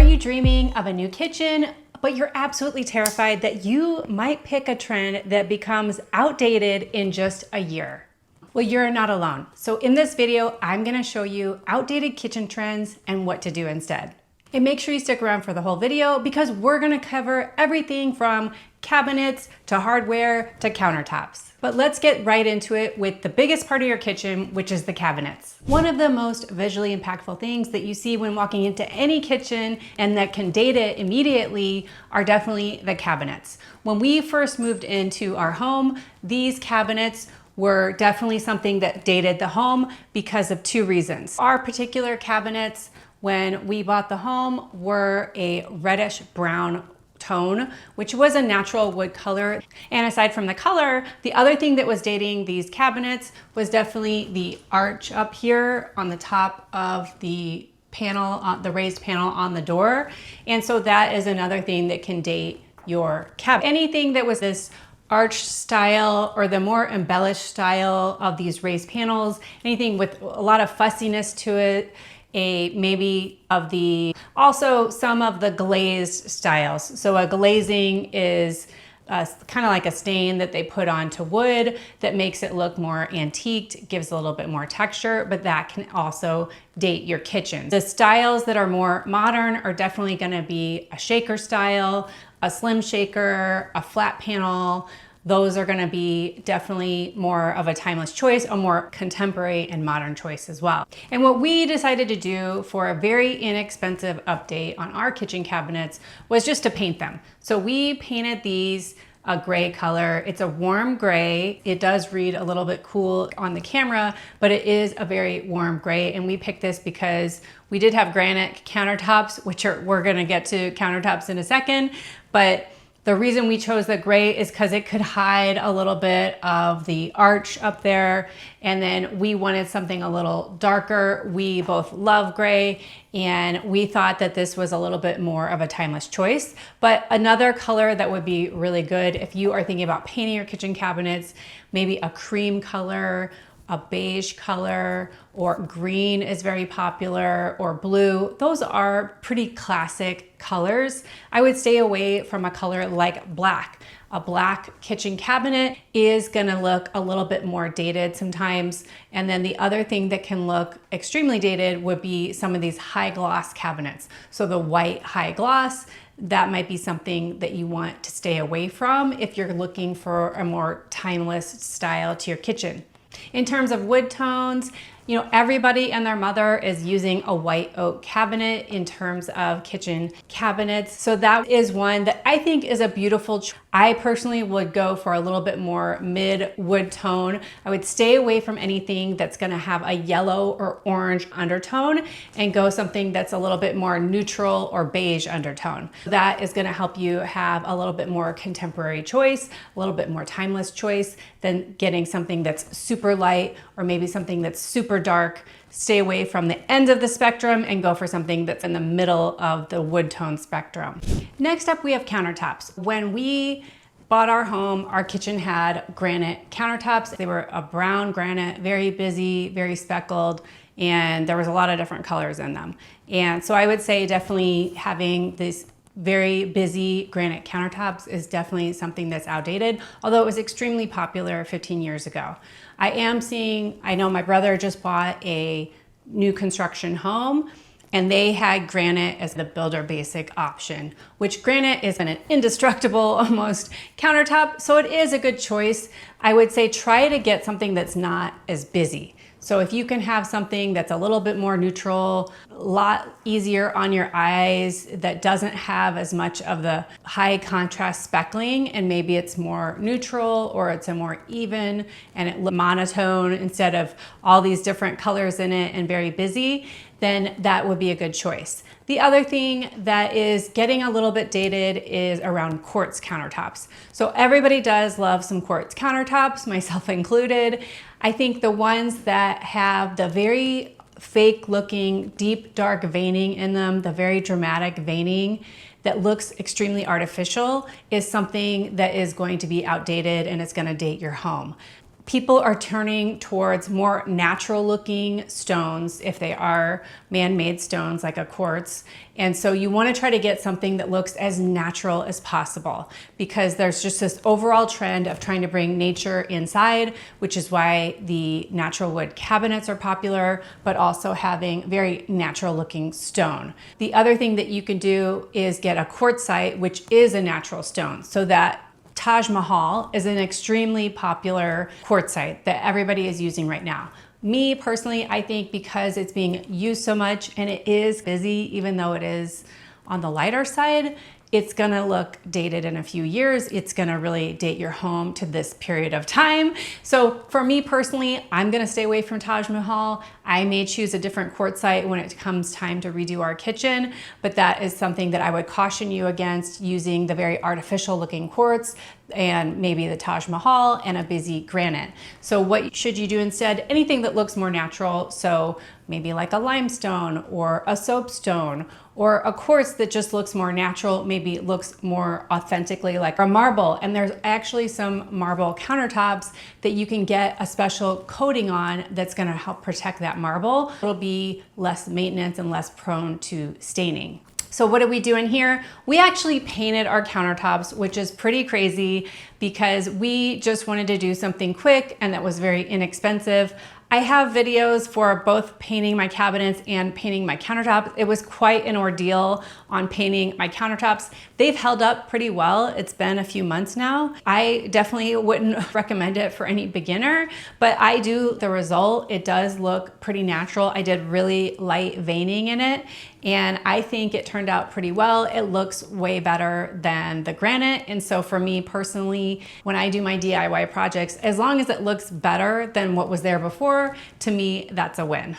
Are you dreaming of a new kitchen, but you're absolutely terrified that you might pick a trend that becomes outdated in just a year? Well, you're not alone. So in this video, I'm gonna show you outdated kitchen trends and what to do instead. And make sure you stick around for the whole video because we're gonna cover everything from cabinets to hardware to countertops. But let's get right into it with the biggest part of your kitchen, which is the cabinets. One of the most visually impactful things that you see when walking into any kitchen and that can date it immediately are definitely the cabinets. When we first moved into our home, these cabinets were definitely something that dated the home because of two reasons. Our particular cabinets, when we bought the home, were a reddish brown tone, which was a natural wood color. And aside from the color, the other thing that was dating these cabinets was definitely the arch up here on the top of the panel, the raised panel on the door. And so that is another thing that can date your cabinet. Anything that was this arch style or the more embellished style of these raised panels, anything with a lot of fussiness to it, also some of the glazed styles. So a glazing is kind of like a stain that they put onto wood that makes it look more antiqued, gives a little bit more texture, but that can also date your kitchen. The styles that are more modern are definitely gonna be a shaker style, a slim shaker, a flat panel. Those are gonna be definitely more of a timeless choice, a more contemporary and modern choice as well. And what we decided to do for a very inexpensive update on our kitchen cabinets was just to paint them. So we painted these a gray color. It's a warm gray. It does read a little bit cool on the camera, but it is a very warm gray. And we picked this because we did have granite countertops, which we're gonna get to countertops in a second, but the reason we chose the gray is because it could hide a little bit of the arch up there. And then we wanted something a little darker. We both love gray and we thought that this was a little bit more of a timeless choice. But another color that would be really good if you are thinking about painting your kitchen cabinets, maybe a cream color, a beige color, or green is very popular, or blue. Those are pretty classic colors. I would stay away from a color like black. A black kitchen cabinet is gonna look a little bit more dated sometimes. And then the other thing that can look extremely dated would be some of these high gloss cabinets. So the white high gloss, that might be something that you want to stay away from if you're looking for a more timeless style to your kitchen. In terms of wood tones, you know, everybody and their mother is using a white oak cabinet in terms of kitchen cabinets. So that is one that I think is a beautiful choice. I personally would go for a little bit more mid wood tone. I would stay away from anything that's gonna have a yellow or orange undertone and go something that's a little bit more neutral or beige undertone. That is gonna help you have a little bit more contemporary choice, a little bit more timeless choice than getting something that's super light or maybe something that's super dark. Stay away from the end of the spectrum and go for something that's in the middle of the wood tone spectrum. Next up, we have countertops. When we bought our home, our kitchen had granite countertops. They were a brown granite, very busy, very speckled, and there was a lot of different colors in them. And so I would say definitely having this very busy granite countertops is definitely something that's outdated, although it was extremely popular 15 years ago. I know my brother just bought a new construction home and they had granite as the builder basic option, which granite is an indestructible almost countertop. So it is a good choice. I would say try to get something that's not as busy. So if you can have something that's a little bit more neutral, a lot easier on your eyes, that doesn't have as much of the high contrast speckling, and maybe it's more neutral or it's a more even and it looks monotone instead of all these different colors in it and very busy, then that would be a good choice. The other thing that is getting a little bit dated is around quartz countertops. So everybody does love some quartz countertops, myself included. I think the ones that have the very fake looking deep dark veining in them, the very dramatic veining that looks extremely artificial, is something that is going to be outdated and it's going to date your home. people are turning towards more natural looking stones if they are man-made stones like a quartz. And so you want to try to get something that looks as natural as possible, because there's just this overall trend of trying to bring nature inside, which is why the natural wood cabinets are popular, but also having very natural looking stone. The other thing that you can do is get a quartzite, which is a natural stone, so that Taj Mahal is an extremely popular quartzite that everybody is using right now. Me personally, I think because it's being used so much and it is busy, even though it is on the lighter side, it's gonna look dated in a few years. It's gonna really date your home to this period of time. So for me personally, I'm gonna stay away from Taj Mahal. I may choose a different quartzite when it comes time to redo our kitchen, but that is something that I would caution you against, using the very artificial looking quartz and maybe the Taj Mahal and a busy granite. So what should you do instead? Anything that looks more natural. So maybe like a limestone or a soapstone, or a quartz that just looks more natural, maybe looks more authentically like a marble. And there's actually some marble countertops that you can get a special coating on that's gonna help protect that marble. It'll be less maintenance and less prone to staining. So what did we do in here? We actually painted our countertops, which is pretty crazy because we just wanted to do something quick and that was very inexpensive. I have videos for both painting my cabinets and painting my countertops. It was quite an ordeal on painting my countertops. They've held up pretty well. It's been a few months now. I definitely wouldn't recommend it for any beginner, but I do the result. It does look pretty natural. I did really light veining in it, and I think it turned out pretty well. It looks way better than the granite. And so for me personally, when I do my DIY projects, as long as it looks better than what was there before, to me, that's a win.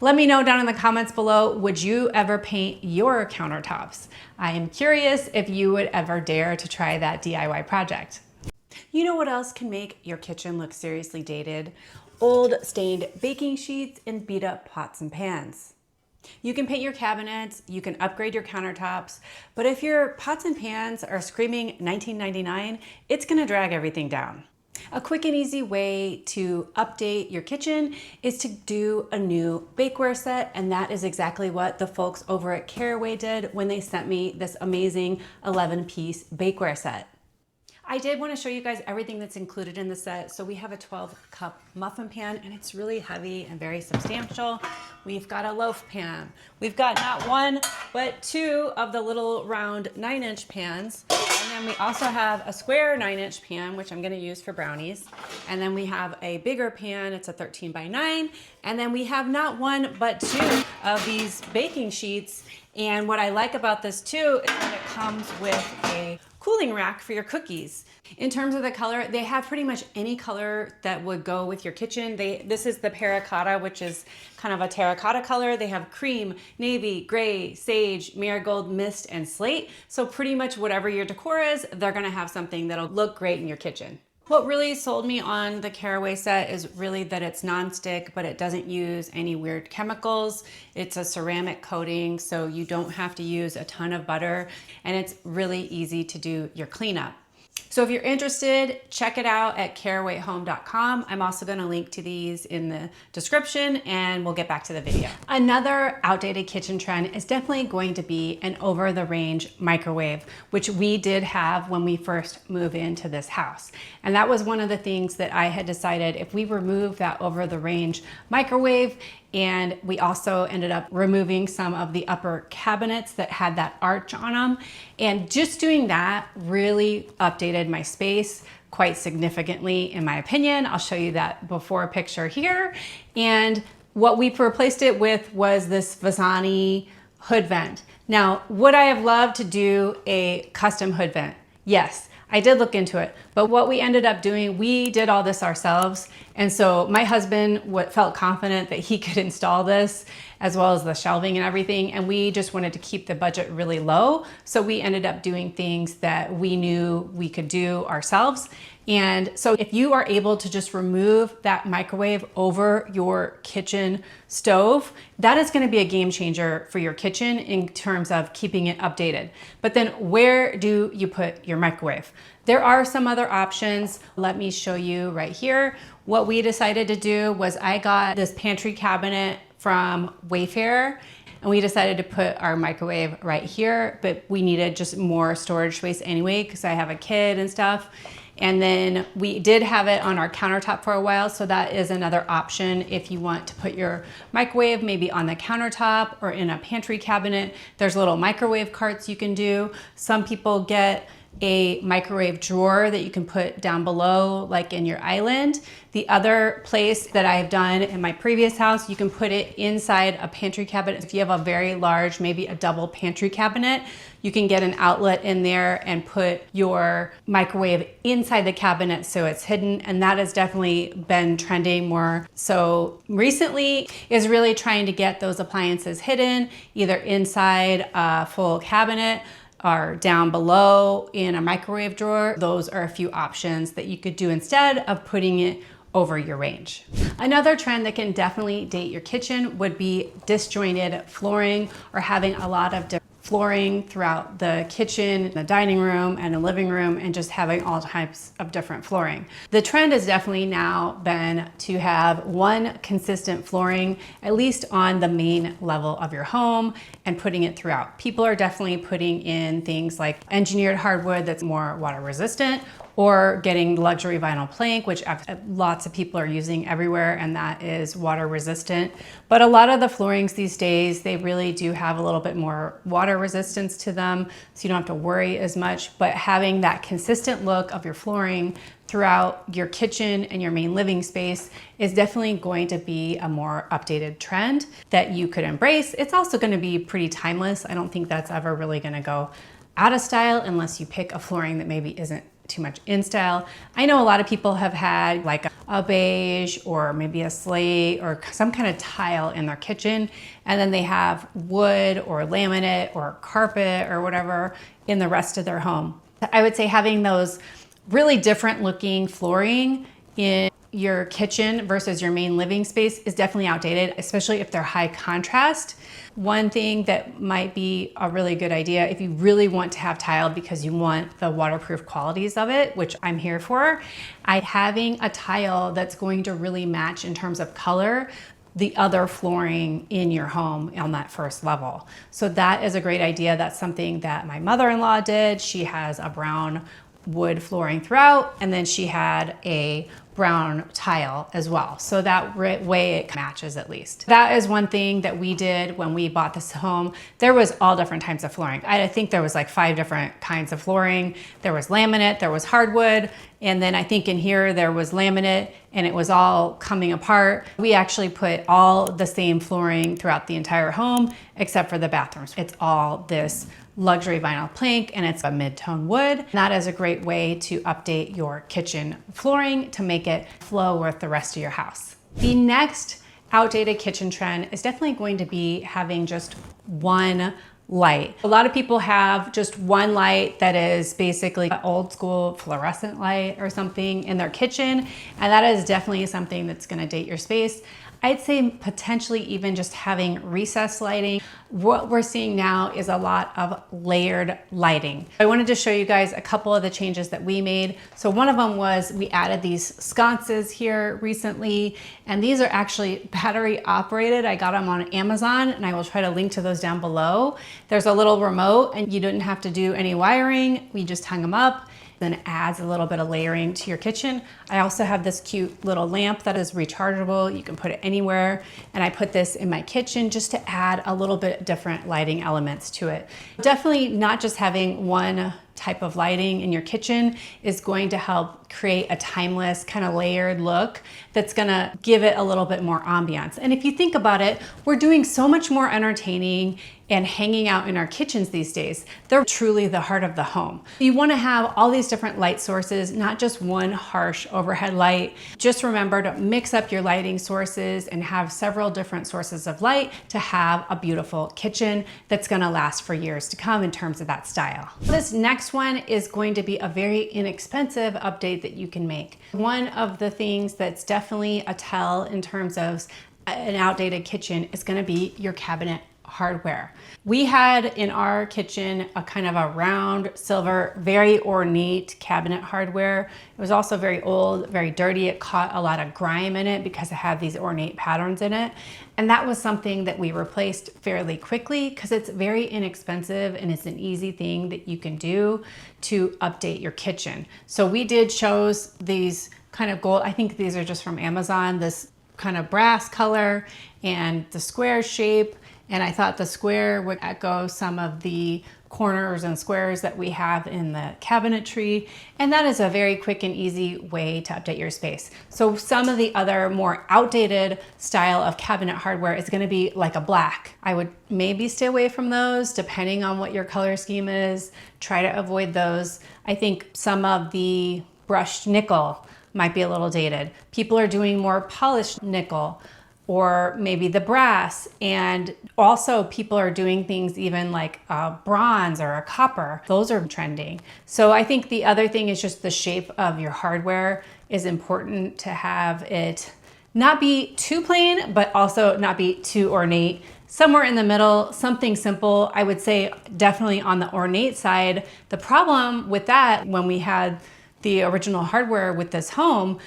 Let me know down in the comments below, would you ever paint your countertops? I am curious if you would ever dare to try that DIY project. You know what else can make your kitchen look seriously dated? Old stained baking sheets and beat up pots and pans. You can paint your cabinets, you can upgrade your countertops, but if your pots and pans are screaming 1999, it's gonna drag everything down. A quick and easy way to update your kitchen is to do a new bakeware set, and that is exactly what the folks over at Caraway did when they sent me this amazing 11-piece bakeware set. I did want to show you guys everything that's included in the set. So we have a 12-cup muffin pan, and it's really heavy and very substantial. We've got a loaf pan. We've got not one, but two of the little round 9-inch pans. And then we also have a square 9-inch pan, which I'm going to use for brownies. And then we have a bigger pan. It's a 13 by 9. And then we have not one, but two of these baking sheets. And what I like about this too is that it comes with a cooling rack for your cookies. In terms of the color, they have pretty much any color that would go with your kitchen. This is the Perracotta, which is kind of a terracotta color. They have cream, navy, gray, sage, marigold, mist, and slate. So pretty much whatever your decor is, they're gonna have something that'll look great in your kitchen. What really sold me on the Caraway set is really that it's nonstick, but it doesn't use any weird chemicals. It's a ceramic coating, so you don't have to use a ton of butter, and it's really easy to do your cleanup. So if you're interested, check it out at carawayhome.com. I'm also going to link to these in the description, and we'll get back to the video. Another outdated kitchen trend is definitely going to be an over-the-range microwave, which we did have when we first moved into this house. And that was one of the things that I had decided, if we remove that over-the-range microwave, and we also ended up removing some of the upper cabinets that had that arch on them. And just doing that really updated my space quite significantly, in my opinion. I'll show you that before picture here. And what we replaced it with was this Visani hood vent. Now, would I have loved to do a custom hood vent? Yes. I did look into it, but what we ended up doing, we did all this ourselves. And so my husband felt confident that he could install this, as well as the shelving and everything. And we just wanted to keep the budget really low. So we ended up doing things that we knew we could do ourselves. And so if you are able to just remove that microwave over your kitchen stove, that is going to be a game changer for your kitchen in terms of keeping it updated. But then where do you put your microwave? There are some other other options, let me show you right here. What we decided to do was I got this pantry cabinet from Wayfair, and we decided to put our microwave right here, but we needed just more storage space anyway because I have a kid and stuff. And then we did have it on our countertop for a while, so that is another option if you want to put your microwave maybe on the countertop or in a pantry cabinet. There's little microwave carts you can do. Some people get a microwave drawer that you can put down below, like in your island. The other place that I've done in my previous house, you can put it inside a pantry cabinet. If you have a very large, maybe a double pantry cabinet, you can get an outlet in there and put your microwave inside the cabinet so it's hidden, and that has definitely been trending more so recently, is really trying to get those appliances hidden, either inside a full cabinet or down below in a microwave drawer. Those are a few options that you could do instead of putting it over your range. Another trend that can definitely date your kitchen would be disjointed flooring, or having a lot of different flooring throughout the kitchen, the dining room, and the living room, and just having all types of different flooring. The trend has definitely now been to have one consistent flooring, at least on the main level of your home, and putting it throughout. People are definitely putting in things like engineered hardwood that's more water resistant, or getting luxury vinyl plank, which lots of people are using everywhere, and that is water resistant. But a lot of the floorings these days, they really do have a little bit more water resistance to them, so you don't have to worry as much. But having that consistent look of your flooring throughout your kitchen and your main living space is definitely going to be a more updated trend that you could embrace. It's also gonna be pretty timeless. I don't think that's ever really gonna go out of style unless you pick a flooring that maybe isn't too much in style. I know a lot of people have had like a beige or maybe a slate or some kind of tile in their kitchen, and then they have wood or laminate or carpet or whatever in the rest of their home. I would say having those really different looking flooring in your kitchen versus your main living space is definitely outdated, especially if they're high contrast. One thing that might be a really good idea if you really want to have tile because you want the waterproof qualities of it, which I'm here for, having a tile that's going to really match in terms of color the other flooring in your home on that first level. So that is a great idea. That's something that my mother-in-law did. She has a brown wood flooring throughout, and then she had a brown tile as well. So that way it matches at least. That is one thing that we did when we bought this home. There was all different types of flooring. I think there was like 5 different kinds of flooring. There was laminate, there was hardwood, and then I think in here there was laminate, and it was all coming apart. We actually put all the same flooring throughout the entire home except for the bathrooms. It's all this luxury vinyl plank, and it's a mid-tone wood. That is a great way to update your kitchen flooring to make it flow with the rest of your house. The next outdated kitchen trend is definitely going to be having just one light. A lot of people have just one light that is basically an old school fluorescent light or something in their kitchen, and that is definitely something that's going to date your space. I'd say potentially even just having recessed lighting. What we're seeing now is a lot of layered lighting. I wanted to show you guys a couple of the changes that we made. So one of them was we added these sconces here recently, and these are actually battery operated. I got them on Amazon, and I will try to link to those down below. There's a little remote, and you didn't have to do any wiring. We just hung them up. Then it adds a little bit of layering to your kitchen. I also have this cute little lamp that is rechargeable. You can put it anywhere. And I put this in my kitchen just to add a little bit different lighting elements to it. Definitely not just having one type of lighting in your kitchen is going to help create a timeless kind of layered look that's gonna give it a little bit more ambiance. And if you think about it, we're doing so much more entertaining and hanging out in our kitchens these days. They're truly the heart of the home. You wanna have all these different light sources, not just one harsh overhead light. Just remember to mix up your lighting sources and have several different sources of light to have a beautiful kitchen that's gonna last for years to come in terms of that style. This next one is going to be a very inexpensive update that you can make. One of the things that's definitely a tell in terms of an outdated kitchen is gonna be your cabinet hardware. We had in our kitchen a kind of a round silver, very ornate cabinet hardware. It was also very old, very dirty. It caught a lot of grime in it because it had these ornate patterns in it. And that was something that we replaced fairly quickly because it's very inexpensive and it's an easy thing that you can do to update your kitchen. So we did chose these kind of gold, I think these are just from Amazon, this kind of brass color and the square shape. And I thought the square would echo some of the corners and squares that we have in the cabinetry. And that is a very quick and easy way to update your space. So some of the other more outdated style of cabinet hardware is gonna be like a black. I would maybe stay away from those depending on what your color scheme is. Try to avoid those. I think some of the brushed nickel might be a little dated. People are doing more polished nickel, or maybe the brass. And also people are doing things even like a bronze or a copper. Those are trending. So I think the other thing is just the shape of your hardware is important to have it not be too plain, but also not be too ornate. Somewhere in the middle, something simple. I would say definitely on the ornate side. The problem with that, when we had the original hardware with this home,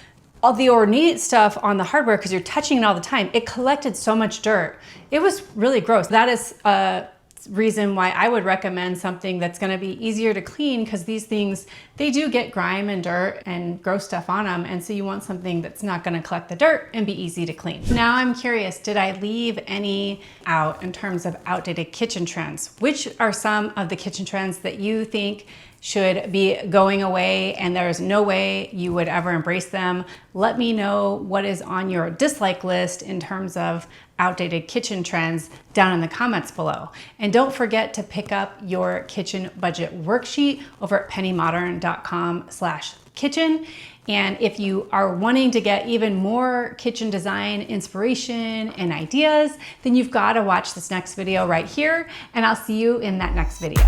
all the ornate stuff on the hardware, because you're touching it all the time, it collected so much dirt. It was really gross. That is a reason why I would recommend something that's gonna be easier to clean, because these things, they do get grime and dirt and gross stuff on them. And so you want something that's not gonna collect the dirt and be easy to clean. Now I'm curious, did I leave any out in terms of outdated kitchen trends? Which are some of the kitchen trends that you think should be going away and there's no way you would ever embrace them? Let me know what is on your dislike list in terms of outdated kitchen trends down in the comments below. And don't forget to pick up your kitchen budget worksheet over at pennymodern.com/kitchen. And if you are wanting to get even more kitchen design inspiration and ideas, then you've got to watch this next video right here, and I'll see you in that next video.